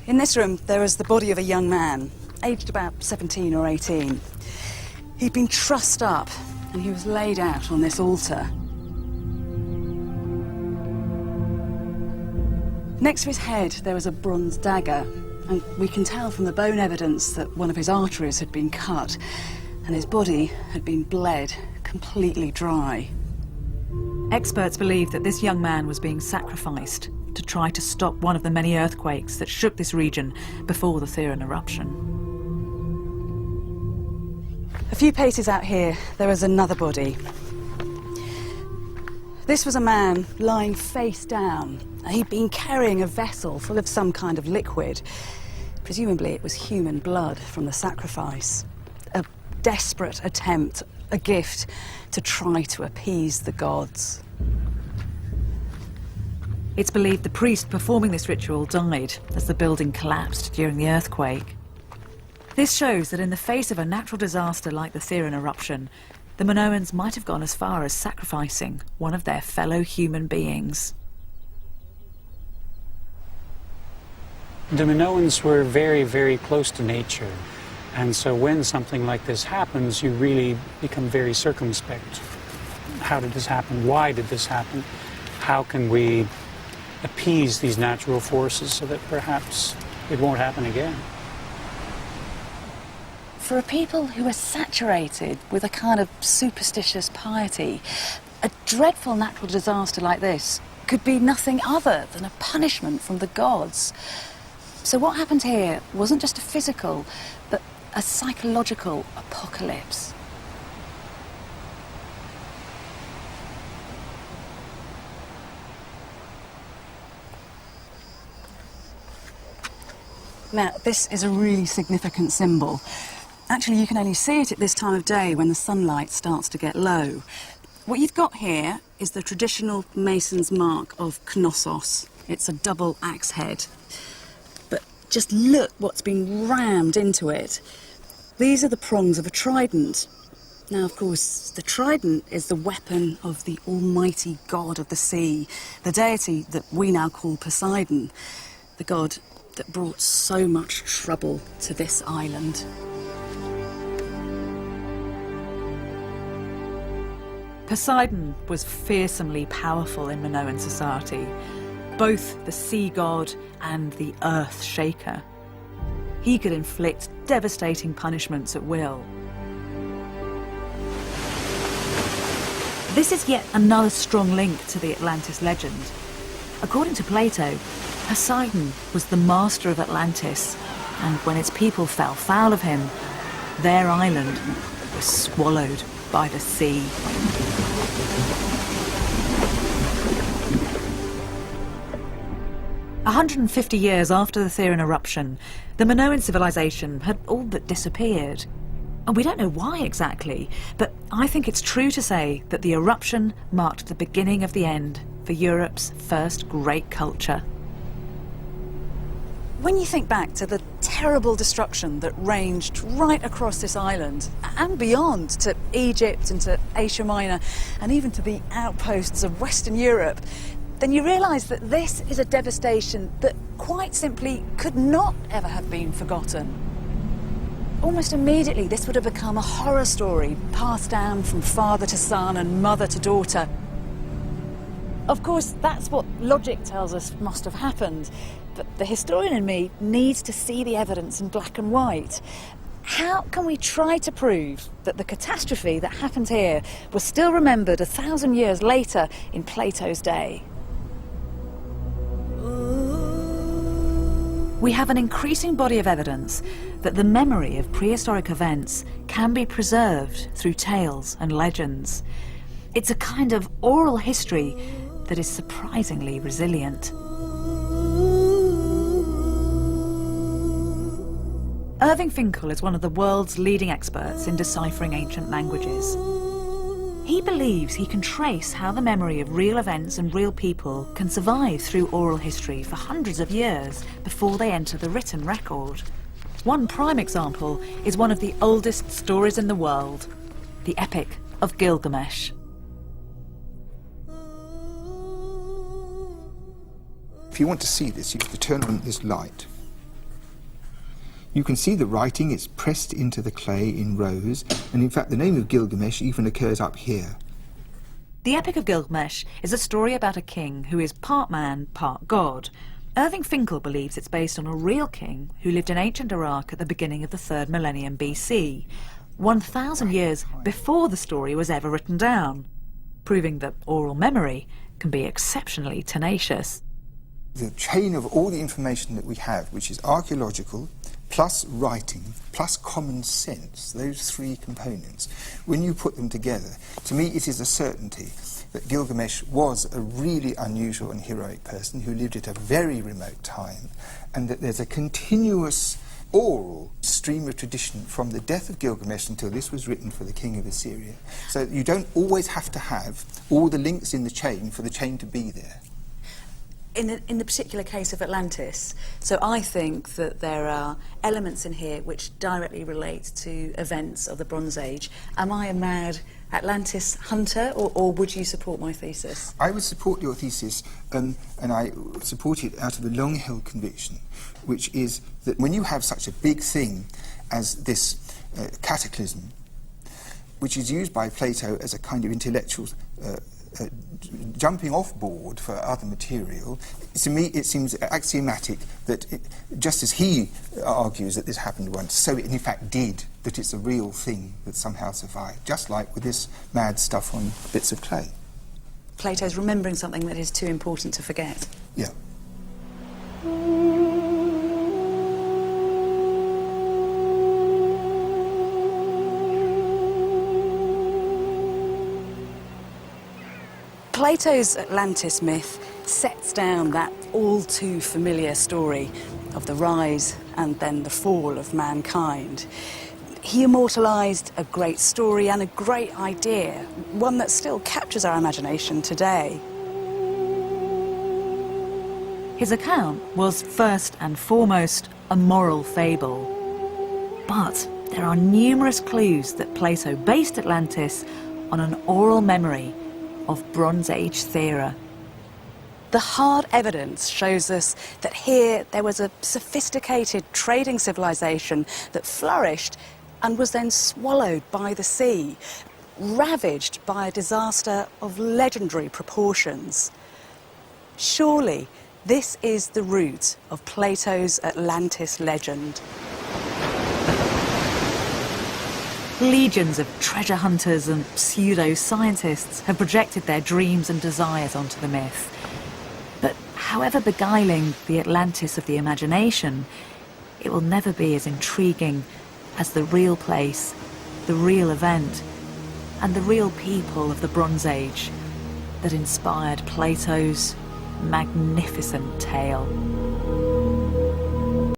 In this room, there is the body of a young man, aged about 17 or 18. He'd been trussed up, and he was laid out on this altar. Next to his head, there was a bronze dagger, and we can tell from the bone evidence that one of his arteries had been cut, and his body had been bled completely dry. Experts believe that this young man was being sacrificed to try to stop one of the many earthquakes that shook this region before the Theran eruption. A few paces out here, there was another body. This was a man lying face down. He'd been carrying a vessel full of some kind of liquid. Presumably it was human blood from the sacrifice. A desperate attempt, a gift, to try to appease the gods. It's believed the priest performing this ritual died as the building collapsed during the earthquake. This shows that in the face of a natural disaster like the Theran eruption, the Minoans might have gone as far as sacrificing one of their fellow human beings. The Minoans were very, very close to nature, and so when something like this happens, you really become very circumspect. How did this happen? Why did this happen? How can we appease these natural forces so that perhaps it won't happen again? For a people who are saturated with a kind of superstitious piety, a dreadful natural disaster like this could be nothing other than a punishment from the gods. So what happened here wasn't just a physical, but a psychological apocalypse. Now, this is a really significant symbol. Actually, you can only see it at this time of day when the sunlight starts to get low. What you've got here is the traditional mason's mark of knossos. It's a double axe head. But just look what's been rammed into it. These are the prongs of a trident. Now, of course, the trident is the weapon of the almighty god of the sea, the deity that we now call Poseidon, the god that brought so much trouble to this island. Poseidon was fearsomely powerful in Minoan society, both the sea god and the earth shaker. He could inflict devastating punishments at will. This is yet another strong link to the Atlantis legend. According to Plato, Poseidon was the master of Atlantis, and when its people fell foul of him, their island was swallowed by the sea. A 150 years after the Theran eruption, the Minoan civilization had all but disappeared. And we don't know why exactly, but I think it's true to say that the eruption marked the beginning of the end for Europe's first great culture. When you think back to the terrible destruction that ranged right across this island and beyond to Egypt and to Asia Minor and even to the outposts of Western Europe, then you realise that this is a devastation that quite simply could not ever have been forgotten. Almost immediately this would have become a horror story passed down from father to son and mother to daughter. Of course, that's what logic tells us must have happened. But the historian in me needs to see the evidence in black and white. How can we try to prove that the catastrophe that happened here was still remembered 1,000 years later in Plato's day? We have an increasing body of evidence that the memory of prehistoric events can be preserved through tales and legends. It's a kind of oral history that is surprisingly resilient. Irving Finkel is one of the world's leading experts in deciphering ancient languages. He believes he can trace how the memory of real events and real people can survive through oral history for hundreds of years before they enter the written record. One prime example is one of the oldest stories in the world, the Epic of Gilgamesh. If you want to see this, you have to turn on this light. You can see the writing, it's pressed into the clay in rows, and in fact the name of Gilgamesh even occurs up here. The Epic of Gilgamesh is a story about a king who is part man, part god. Irving Finkel believes it's based on a real king who lived in ancient Iraq at the beginning of the 3rd millennium BC, 1,000 years before the story was ever written down, proving that oral memory can be exceptionally tenacious. The chain of all the information that we have, which is archaeological, plus writing, plus common sense, those three components, when you put them together, to me it is a certainty that Gilgamesh was a really unusual and heroic person who lived at a very remote time, and that there's a continuous oral stream of tradition from the death of Gilgamesh until this was written for the king of Assyria. So you don't always have to have all the links in the chain for the chain to be there. In the particular case of Atlantis, so I think that there are elements in here which directly relate to events of the Bronze Age. Am I a mad Atlantis hunter, or would you support my thesis? I would support your thesis, and I support it out of the long-held conviction, which is that when you have such a big thing as this cataclysm, which is used by Plato as a kind of intellectual jumping off board for other material, to me it seems axiomatic that just as he argues that this happened once, so it in fact did, that it's a real thing that somehow survived, just like with this mad stuff on bits of clay. Plato's remembering something that is too important to forget. Yeah. Plato's Atlantis myth sets down that all too familiar story of the rise and then the fall of mankind. He immortalised a great story and a great idea, one that still captures our imagination today. His account was first and foremost a moral fable. But there are numerous clues that Plato based Atlantis on an oral memory of Bronze Age theatre. The hard evidence shows us that here there was a sophisticated trading civilization that flourished and was then swallowed by the sea, ravaged by a disaster of legendary proportions. Surely this is the root of Plato's Atlantis legend. Legions of treasure hunters and pseudo-scientists have projected their dreams and desires onto the myth. But however beguiling the Atlantis of the imagination, it will never be as intriguing as the real place, the real event, and the real people of the Bronze Age that inspired Plato's magnificent tale.